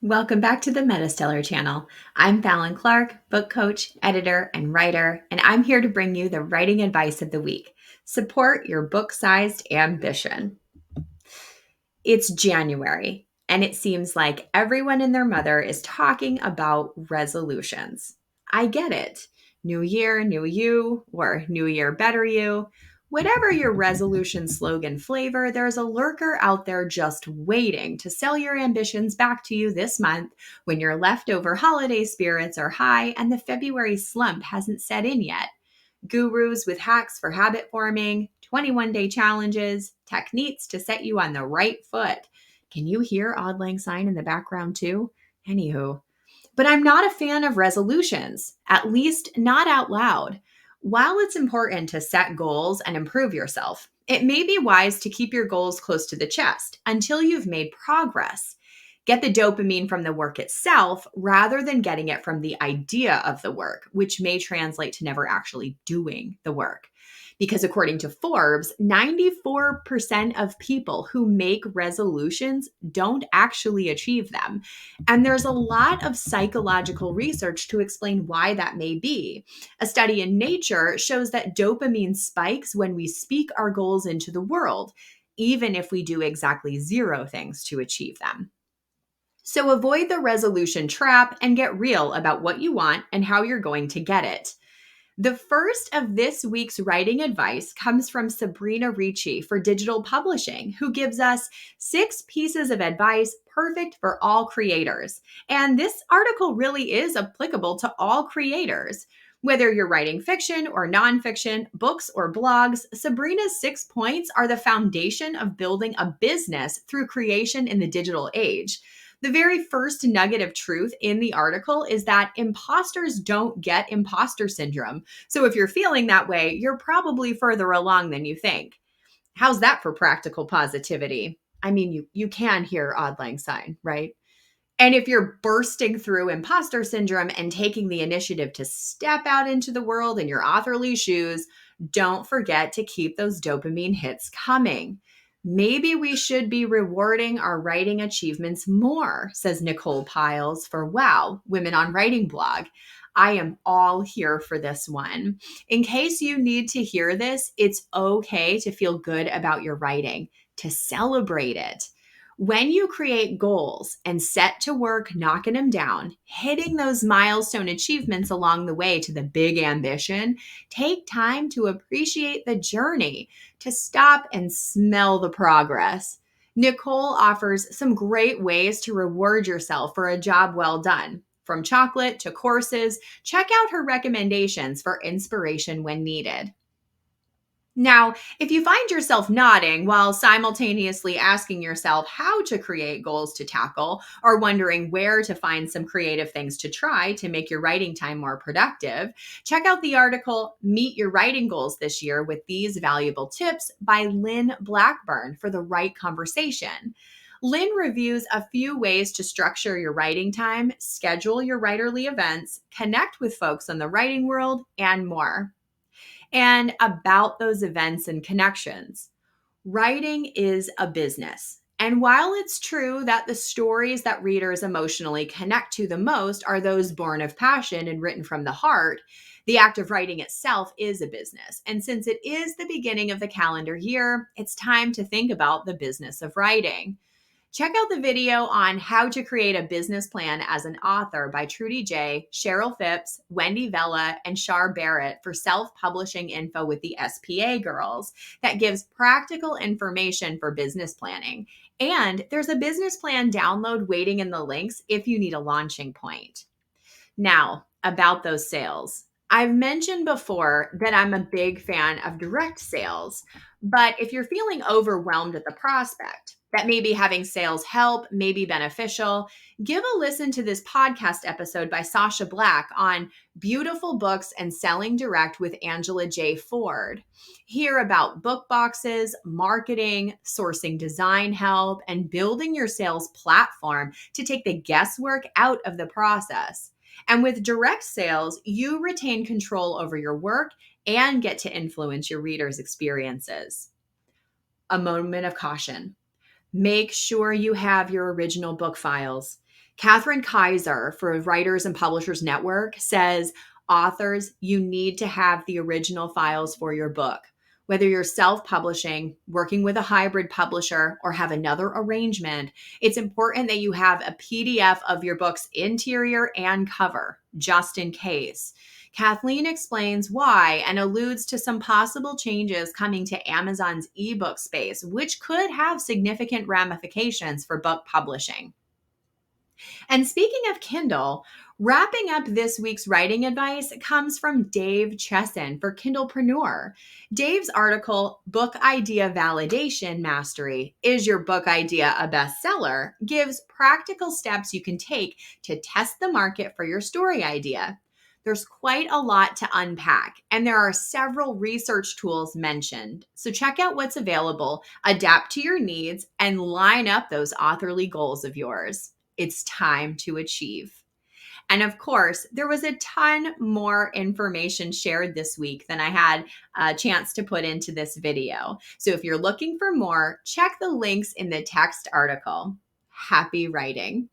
Welcome back to the MetaStellar channel. I'm Fallon Clark, book coach, editor, and writer, and I'm here to bring you the writing advice of the week. Support your book-sized ambition. It's January, and it seems like everyone and their mother is talking about resolutions. I get it. New year, new you, or new year, better you. Whatever your resolution slogan flavor, there's a lurker out there just waiting to sell your ambitions back to you this month when your leftover holiday spirits are high and the February slump hasn't set in yet. Gurus with hacks for habit forming, 21-day challenges, techniques to set you on the right foot. Can you hear Auld Lang Syne in the background too? Anywho, but I'm not a fan of resolutions, at least not out loud. While it's important to set goals and improve yourself, it may be wise to keep your goals close to the chest until you've made progress. Get the dopamine from the work itself rather than getting it from the idea of the work, which may translate to never actually doing the work. Because according to Forbes, 94% of people who make resolutions don't actually achieve them. And there's a lot of psychological research to explain why that may be. A study in Nature shows that dopamine spikes when we speak our goals into the world, even if we do exactly zero things to achieve them. So avoid the resolution trap and get real about what you want and how you're going to get it. The first of this week's writing advice comes from Sabrina Ricci for Digital Publishing, who gives us 6 pieces of advice perfect for all creators. And this article really is applicable to all creators. Whether you're writing fiction or nonfiction, books or blogs, Sabrina's 6 points are the foundation of building a business through creation in the digital age. The very first nugget of truth in the article is that imposters don't get imposter syndrome. So if you're feeling that way, you're probably further along than you think. How's that for practical positivity? I mean, you can hear Auld Lang Syne, right? And if you're bursting through imposter syndrome and taking the initiative to step out into the world in your authorly shoes, don't forget to keep those dopamine hits coming. Maybe we should be rewarding our writing achievements more, says Nicole Piles for Wow, Women on Writing blog. I am all here for this one. In case you need to hear this, it's okay to feel good about your writing, to celebrate it. When you create goals and set to work knocking them down, hitting those milestone achievements along the way to the big ambition, take time to appreciate the journey, to stop and smell the progress. Nicole offers some great ways to reward yourself for a job well done. From chocolate to courses, check out her recommendations for inspiration when needed. Now, if you find yourself nodding while simultaneously asking yourself how to create goals to tackle, or wondering where to find some creative things to try to make your writing time more productive, check out the article Meet Your Writing Goals This Year with These Valuable Tips by Lynn Blackburn for the right conversation. Lynn reviews a few ways to structure your writing time, schedule your writerly events, connect with folks in the writing world, and more. And about those events and connections, writing is a business. And while it's true that the stories that readers emotionally connect to the most are those born of passion and written from the heart, the act of writing itself is a business. And since it is the beginning of the calendar year, it's time to think about the business of writing. Check out the video on how to create a business plan as an author by Trudy J, Cheryl Phipps, Wendy Vella, and Shar Barrett for self-publishing info with the SPA girls that gives practical information for business planning. And there's a business plan download waiting in the links if you need a launching point. Now, about those sales. I've mentioned before that I'm a big fan of direct sales, but if you're feeling overwhelmed at the prospect, that maybe having sales help may be beneficial, give a listen to this podcast episode by Sasha Black on beautiful books and selling direct with Angela J. Ford. Hear about book boxes, marketing, sourcing design help, and building your sales platform to take the guesswork out of the process. And with direct sales, you retain control over your work and get to influence your readers' experiences. A moment of caution. Make sure you have your original book files. Catherine Kaiser for Writers and Publishers Network says, authors, you need to have the original files for your book. Whether you're self-publishing, working with a hybrid publisher, or have another arrangement, it's important that you have a PDF of your book's interior and cover, just in case. Kathleen explains why and alludes to some possible changes coming to Amazon's ebook space, which could have significant ramifications for book publishing. And speaking of Kindle, wrapping up this week's writing advice comes from Dave Chesson for Kindlepreneur. Dave's article, Book Idea Validation Mastery, Is Your Book Idea a Bestseller?, gives practical steps you can take to test the market for your story idea. There's quite a lot to unpack, and there are several research tools mentioned. So check out what's available, adapt to your needs, and line up those authorly goals of yours. It's time to achieve. And of course, there was a ton more information shared this week than I had a chance to put into this video. So if you're looking for more, check the links in the text article. Happy writing.